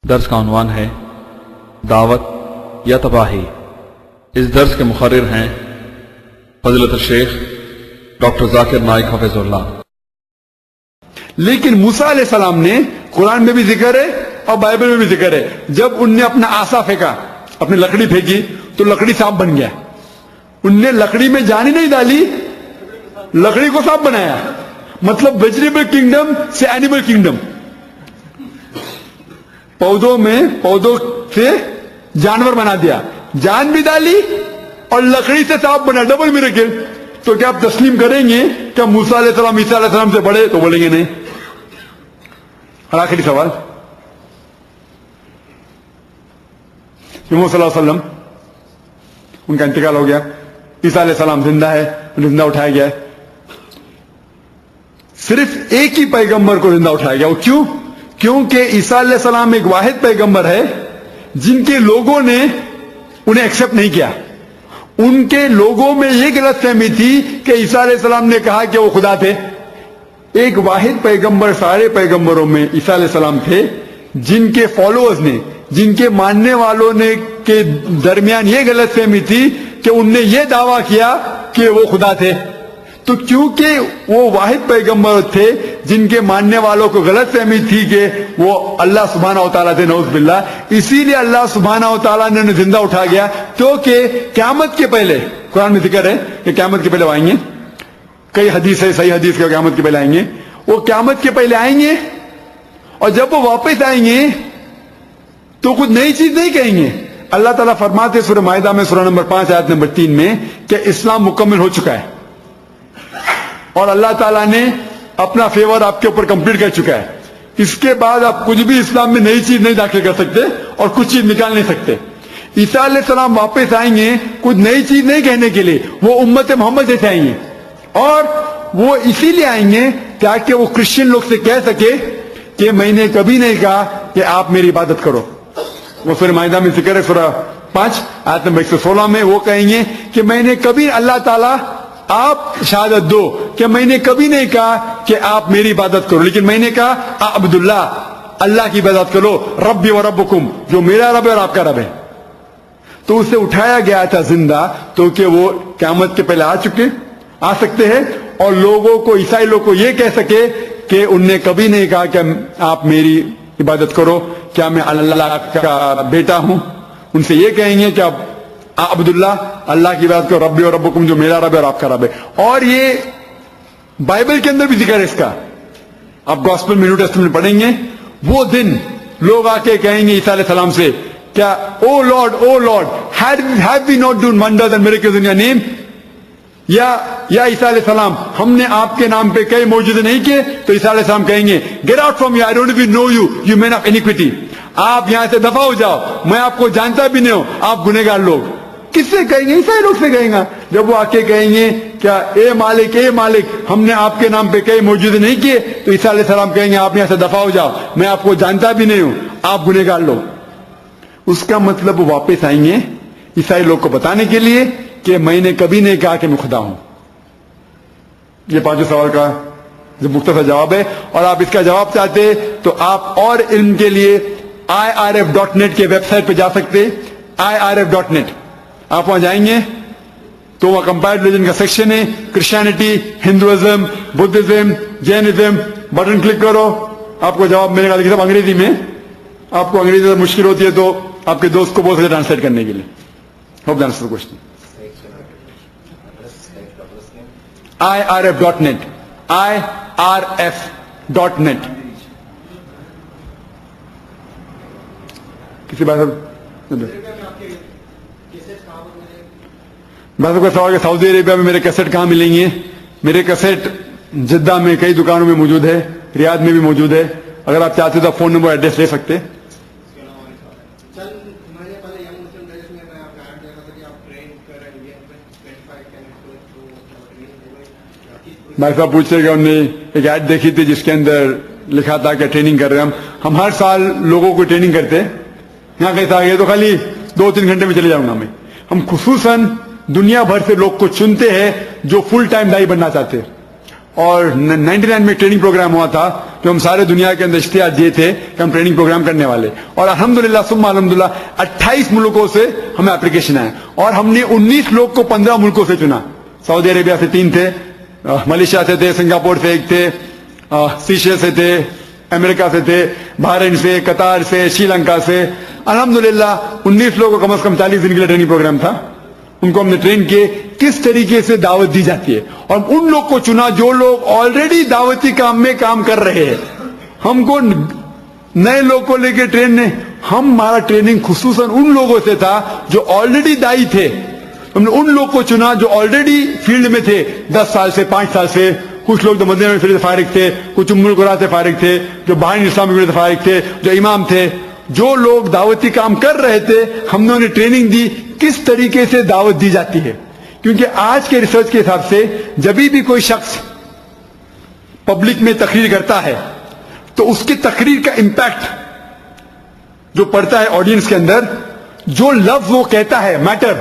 درس کا عنوان ہے دعوت یا تباہی۔ اس درس کے مقرر ہیں فضیلت الشیخ ڈاکٹر ذاکر نائک حفظ اللہ۔ لیکن موسیٰ علیہ السلام نے قرآن میں بھی ذکر ہے اور بائبل میں بھی ذکر ہے، جب ان نے اپنا آسا پھینکا، اپنی لکڑی پھینکی تو لکڑی سانپ بن گیا۔ ان نے لکڑی میں جان ہی نہیں ڈالی، لکڑی کو سانپ بنایا۔ مطلب ویجیٹیبل کنگڈم سے اینیمل کنگڈم، پودوں سے جانور بنا دیا، جان بھی ڈالی اور لکڑی سے سانپ بنا، ڈبل میریکل۔ تو کیا آپ تسلیم کریں گے کہ موسیٰ علیہ السلام عیسیٰ علیہ السلام سے بڑے؟ تو بولیں گے نہیں۔ اور آخری سوال، محمد صلی اللہ علیہ وسلم ان کا انتقال ہو گیا، عیسیٰ علیہ السلام زندہ ہے، زندہ اٹھایا گیا ہے، صرف ایک ہی پیغمبر کو زندہ اٹھایا گیا۔ وہ کیوں؟ کیونکہ عیسیٰ علیہ السلام ایک واحد پیغمبر ہے جن کے لوگوں نے انہیں ایکسپٹ نہیں کیا۔ ان کے لوگوں میں یہ غلط فہمی تھی کہ عیسیٰ علیہ السلام نے کہا کہ وہ خدا تھے۔ ایک واحد پیغمبر سارے پیغمبروں میں عیسیٰ علیہ السلام تھے، جن کے فالوورز نے، جن کے ماننے والوں نے کے درمیان یہ غلط فہمی تھی کہ ان نے یہ دعویٰ کیا کہ وہ خدا تھے۔ تو کیونکہ وہ واحد پیغمبر تھے جن کے ماننے والوں کو غلط فہمی تھی کہ وہ اللہ سبحانہ و تعالیٰ تھے، نعوذ باللہ، اسی لیے اللہ سبحانہ و تعالیٰ نے انہیں زندہ اٹھا گیا۔ کیونکہ قیامت کے پہلے، قرآن میں ذکر ہے کہ قیامت کے پہلے وہ آئیں گے، کئی حدیث ہے، صحیح حدیث کے قیامت کے پہلے آئیں گے۔ وہ قیامت کے پہلے آئیں گے اور جب وہ واپس آئیں گے تو کچھ نئی چیز نہیں کہیں گے۔ اللہ تعالیٰ فرماتے سورہ مائدہ میں سورہ نمبر 5 آیت نمبر 3 میں کہ اسلام مکمل ہو چکا ہے اور اللہ تعالیٰ نے اپنا فیور آپ کے اوپر کمپلیٹ کر چکا ہے۔ اس کے بعد آپ کچھ بھی اسلام میں نئی چیز نہیں داخل کر سکتے اور کچھ چیز نکال نہیں سکتے۔ عیسیٰ علیہ السلام واپس آئیں گے کچھ نئی چیز نہیں کہنے کے لیے، وہ امت محمد جیسے آئیں گے، اور وہ اسی لیے آئیں گے تاکہ وہ کرسچن لوگ سے کہہ سکے کہ میں نے کبھی نہیں کہا کہ آپ میری عبادت کرو۔ وہ سورہ مائدہ میں ذکر ہے، سورہ 5 آیت نمبر 116 میں وہ کہیں گے کہ میں نے کبھی، اللہ تعالیٰ آپ شہادت دو کہ میں نے کبھی نہیں کہا کہ آپ میری عبادت کرو، لیکن میں نے کہا عبداللہ، اللہ کی عبادت کرو، ربی و ربکم، جو میرا رب ہے اور آپ کا رب ہے۔ تو اسے اٹھایا گیا تھا زندہ تو کہ وہ قیامت کے پہلے آ سکتے ہیں اور لوگوں کو، عیسائی لوگ کو یہ کہہ سکے کہ ان نے کبھی نہیں کہا کہ آپ میری عبادت کرو، کیا میں اللہ کا بیٹا ہوں۔ ان سے یہ کہیں گے کہ آپ عبداللہ، اللہ کی عبادت کرو، ربی و ربکم، جو میرا رب ہے اور آپ کا رب ہے۔ اور یہ بائبل کے اندر بھی ذکر ہے اس کا، آپ گاسپل میں، نیو ٹیسٹمنٹ پڑھیں گے، وہ دن لوگ آ کے کہیں گے عیسیٰ علیہ السلام سے کیا او lord have we not done wonders and miracles in your name؟ یا عیسیٰ علیہ السلام، ہم نے آپ کے نام پہ کئی معجزے نہیں کیے؟ تو عیسیٰ علیہ السلام کہیں گے get out from here, I don't even know you, you man of iniquity، آپ یہاں سے دفع ہو جاؤ، میں آپ کو جانتا بھی نہیں ہوں، آپ گنہگار لوگ۔ کس سے کہیں گے؟ عیسائی لوگ سے کہیں گا۔ جب وہ آ کے کہیں گے کیا اے مالک ہم نے آپ کے نام پہ کئی معجزے نہیں کیے؟ تو عیسیٰ علیہ السلام کہیں گے آپ یہاں سے دفع ہو جاؤ، میں آپ کو جانتا بھی نہیں ہوں، آپ گنہگار لوگ۔ اس کا مطلب وہ واپس آئیں گے عیسائی لوگ کو بتانے کے لیے کہ میں نے کبھی نہیں کہا کہ میں خدا ہوں۔ یہ 5 سوال کا جو مختصر جواب ہے، اور آپ اس کا جواب چاہتے تو آپ اور علم کے لیے irf.net کے ویب سائٹ پہ جا سکتے، irf.net۔ آپ وہاں جائیں گے تو وہاں کمپائلڈ ریلیجن کا سیکشن ہے، Christianity, Hinduism, Buddhism, Jainism, button click کرو، آپ کو جواب ملے گا، لیکن سب انگریزی میں۔ آپ کو انگریزی مشکل ہوتی ہے تو آپ کے دوست کو بول سکتے ٹرانسلیٹ کرنے کے لیے۔ Hope answer the question. irf.net، irf.net۔ کسی بات کا سوال کہ سعودی عربیہ میں میرے کیسٹ کہاں ملیں گے؟ میرے کیسٹ جدہ میں کئی دکانوں میں موجود ہے، ریاض میں بھی موجود ہے، اگر آپ چاہتے تو فون نمبر ایڈریس لے سکتے۔ بھائی صاحب پوچھ رہے کہ انہوں نے ایک ایڈ دیکھی تھی جس کے اندر لکھا تھا کہ ٹریننگ کر رہے ہیں ہم ہر سال لوگوں کو ٹریننگ کرتے ہیں۔ یہاں کہتا ہے تو خالی 2-3 گھنٹے میں چلے جاؤں گا میں۔ ہم خصوصاً دنیا بھر سے لوگ کو چنتے ہیں جو فل ٹائم دائی بننا چاہتے ہیں، اور 99 میں ٹریننگ پروگرام ہوا تھا جو ہم سارے دنیا کے اندر اشتہار دیے تھے کہ ہم ٹریننگ پروگرام کرنے والے, اور الحمدللہ ثم الحمدللہ 28 ملکوں سے ہمیں اپلیکیشن آئے, اور ہم نے 19 لوگ کو 15 ملکوں سے چنا. سعودی عربیہ سے 3 تھے, ملیشیا سے تھے, سنگاپور سے 1 تھے, سیشل سے تھے, امریکہ سے تھے, بحرین سے, قطر سے, شری لنکا سے. الحمدللہ 19 لوگوں کو کم از کم 40 دن کے لیے ٹریننگ پروگرام تھا. ان کو ہم نے ٹرین کیے کس طریقے سے دعوت دی جاتی ہے, اور ان لوگ کو چنا جو لوگ آلریڈی دعوتی کام میں کام کر رہے ہیں. ہم کو نئے لوگ کو لے کے ٹرین نے, ہمارا ٹریننگ خصوصاً ان لوگوں سے تھا جو آلریڈی دائی تھے. ہم نے ان لوگ کو چنا جو آلریڈی فیلڈ میں تھے 10 سال سے, 5 سال سے. کچھ لوگ تو مدینہ میں سے فارغ تھے, کچھ ام القریٰ سے فارغ تھے, جو بحرین اسلامی سے فارغ تھے, جو امام تھے. جو لوگ دعوتی کام کر رہے تھے ہم نے انہیں ٹریننگ دی کس طریقے سے دعوت دی جاتی ہے. کیونکہ آج کے ریسرچ کے حساب سے جبھی بھی کوئی شخص پبلک میں تقریر کرتا ہے تو اس کی تقریر کا امپیکٹ جو پڑتا ہے آڈینس کے اندر, جو لفظ وہ کہتا ہے میٹر,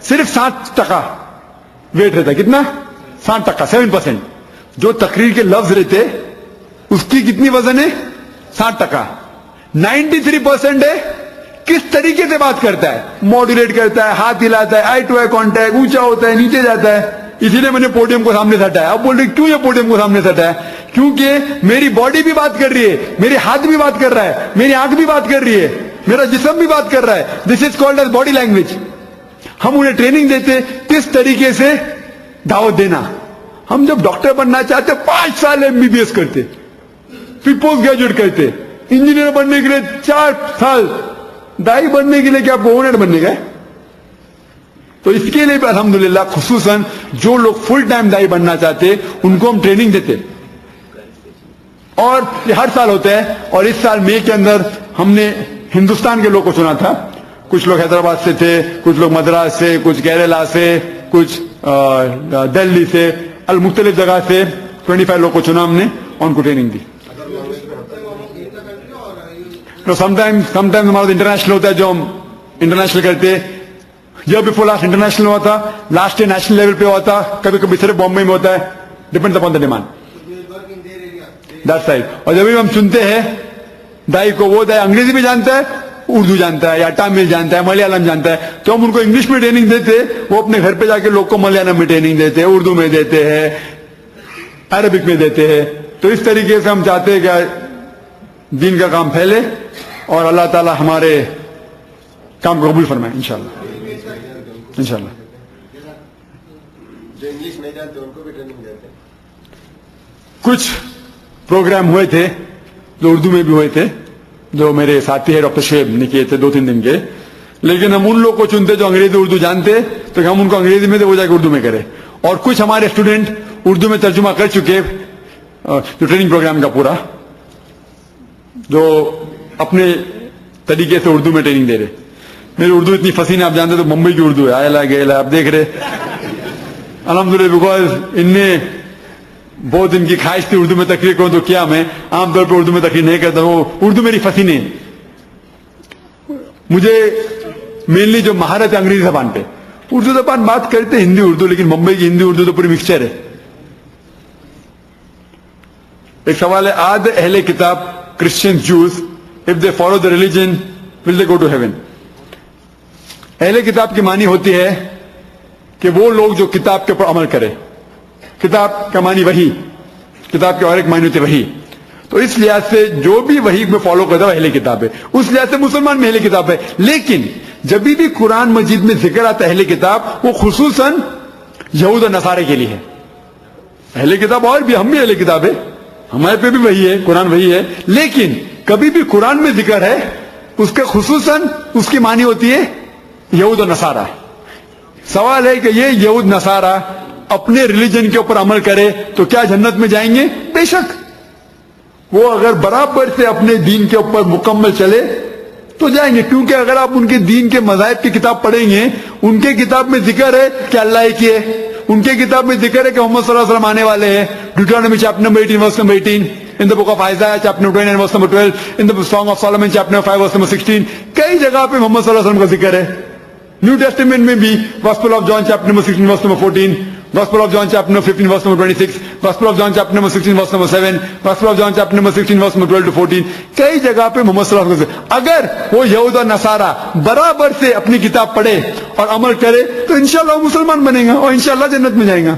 صرف 60% ویٹ رہتا ہے. کتنا؟ 60%, 7%. جو تقریر کے لفظ رہتے اس کی کتنی وزن ہے؟ 60%. 93% ہے کس طریقے سے بات کرتا ہے, ماڈولیٹ کرتا ہے, ہاتھ ہلاتا ہے, آئی ٹو آئی کانٹیکٹ, اونچا ہوتا ہے, نیچے جاتا ہے. اسی لیے میں نے پوڈیم کو سامنے سے ہٹایا. اب بول رہے کیوں یہ پوڈیم کو سامنے سے ہٹایا؟ کیونکہ میری باڈی بھی بات کر رہی ہے, میرے ہاتھ بھی بات کر رہا ہے, میری آنکھ بھی بات کر رہی ہے, میرا جسم بھی بات کر رہا ہے. This is called as body language. ہم انہیں ٹریننگ دیتے کس طریقے سے دعوت دینا. ہم جب ڈاکٹر بننا چاہتے 5 سال MBBS کرتے, پھر پوسٹ گریجویٹ کرتے, انجینئر بننے کے لیے 4 سال, دائی بننے کے لیے کیا آپ کو اونر بننے گئے؟ تو اس کے لیے بھی الحمدللہ خصوصاً جو لوگ فل ٹائم دائی بننا چاہتے ان کو ہم ٹریننگ دیتے, اور یہ ہر سال ہوتا ہے. اور اس سال مئی کے اندر ہم نے ہندوستان کے لوگ کو چنا تھا. کچھ لوگ حیدرآباد سے تھے, کچھ لوگ مدراس سے, کچھ کیرلا سے, کچھ دہلی سے, المختلف جگہ سے 25 لوگ کو چنا ہم نے اور ان کو ٹریننگ دی. سم ٹائمز ہمارا انٹرنیشنل ہوتا ہے جو ہم انٹرنیشنل کرتے. یہ بفور لاسٹ انٹرنیشنل ہوا تھا, لاسٹ نیشنل لیول پہ ہوا تھا, کبھی کبھی صرف بامبے میں ہوتا ہے, depend upon the demand. That's right. اور جب بھی ہم سنتے ہیں دائی کو, وہ دائی انگریزی بھی جانتا ہے, اردو جانتا ہے, یا تامل جانتا ہے, ملیالم جانتا ہے, تو ہم ان کو انگلش میں ٹریننگ دیتے, وہ اپنے گھر پہ جا کے لوگ کو ملیالم میں ٹریننگ دیتے ہیں, اردو میں دیتے ہیں, عربک میں دیتے ہیں. تو اس طریقے سے ہم چاہتے ہیں کہ دین کا کام پھیلے اور اللہ تعالی ہمارے کام کو قبول فرمائے انشاءاللہ. انشاءاللہ. جو انگلش نہیں جانتے ان کو بھی ٹریننگ دیتے. کچھ پروگرام ہوئے تھے جو اردو میں بھی ہوئے تھے, جو میرے ساتھی ہے ڈاکٹر شعیب نے کیے تھے 2-3 دن کے. لیکن ہم ان لوگ کو چنتے جو انگریزی اردو جانتے, تو ہم ان کو انگریزی میں دے, وہ جا کے اردو میں کرے. اور کچھ ہمارے اسٹوڈنٹ اردو میں ترجمہ کر چکے جو ٹریننگ پروگرام کا پورا, جو اپنے طریقے سے اردو میں ٹریننگ دے رہے. میری اردو اتنی فصیح ہے, آپ جانتے تو ممبئی کی اردو ہے, آئلہ گیلا آپ دیکھ رہے الحمدللہ. بیکاز ان نے بہت ان کی خواہش تھی اردو میں تقریر کروں, تو کیا میں عام طور پہ اردو میں تقریر نہیں کرتا. وہ اردو میری فصیح نہیں. مجھے مینلی جو مہارت ہے انگریزی زبان پہ, اردو زبان بات کرتے ہندی اردو, لیکن ممبئی کی ہندی اردو تو پوری مکسچر ہے. ایک سوال ہے, آد اہل کتاب Christian Jews if they follow the religion will they go to heaven. اہل کتاب کی معنی ہوتی ہے کہ وہ لوگ جو کتاب کے اوپر عمل کرے. کتاب کا معنی وحی, کتاب کے اور ایک معنی ہوتی ہے وحی. تو اس لحاظ سے جو بھی وحی میں فالو کرتا ہے وہ اہل کتاب ہے. اس لحاظ سے مسلمان میں اہل کتاب ہے. لیکن جب بھی قرآن مجید میں ذکر آتا ہے اہل کتاب, وہ خصوصاً یہود اور نصارے کے لیے ہے. اہل کتاب اور بھی, ہم بھی اہل کتاب ہے, ہمارے پہ بھی وہی ہے, قرآن وہی ہے. لیکن کبھی بھی قرآن میں ذکر ہے اس کا خصوصاً اس کی معنی ہوتی ہے یہود و نصارہ. سوال ہے کہ یہ یہود نصارہ اپنے ریلیجن کے اوپر عمل کرے تو کیا جنت میں جائیں گے؟ بے شک. وہ اگر برابر سے اپنے دین کے اوپر مکمل چلے تو جائیں گے. کیونکہ اگر آپ ان کے دین کے مذاہب کی کتاب پڑھیں گے, ان کے کتاب میں ذکر ہے کہ اللہ ایک ہی ہے, ان کے کتاب میں ذکر ہے کہ محمد صلی اللہ علیہ وسلم آنے والے ہیں. Deuteronomy chapter number 18 verse number 18, in the book of Isaiah chapter number 29 verse number 12, in the Song of Solomon chapter number 5 verse number 16. کئی جگہ پہ محمد صلی اللہ علیہ وسلم کا ذکر ہے. نیو ٹیسٹمنٹ میں بھی Gospel of John chapter number 16 verse number 14, Gospel of John chapter number 15 verse number 26, Gospel of John chapter number 16 verse number 7, Gospel of John chapter number 16 verse number 12 to 14. کئی جگہ پہ محمد صلی اللہ علیہ وسلم اگر وہ یہود اور نصارہ برابر سے اپنی کتاب پڑھے اور عمل کرے تو انشاءاللہ وہ مسلمان بنے گا اور انشاءاللہ جنت میں جائے گا.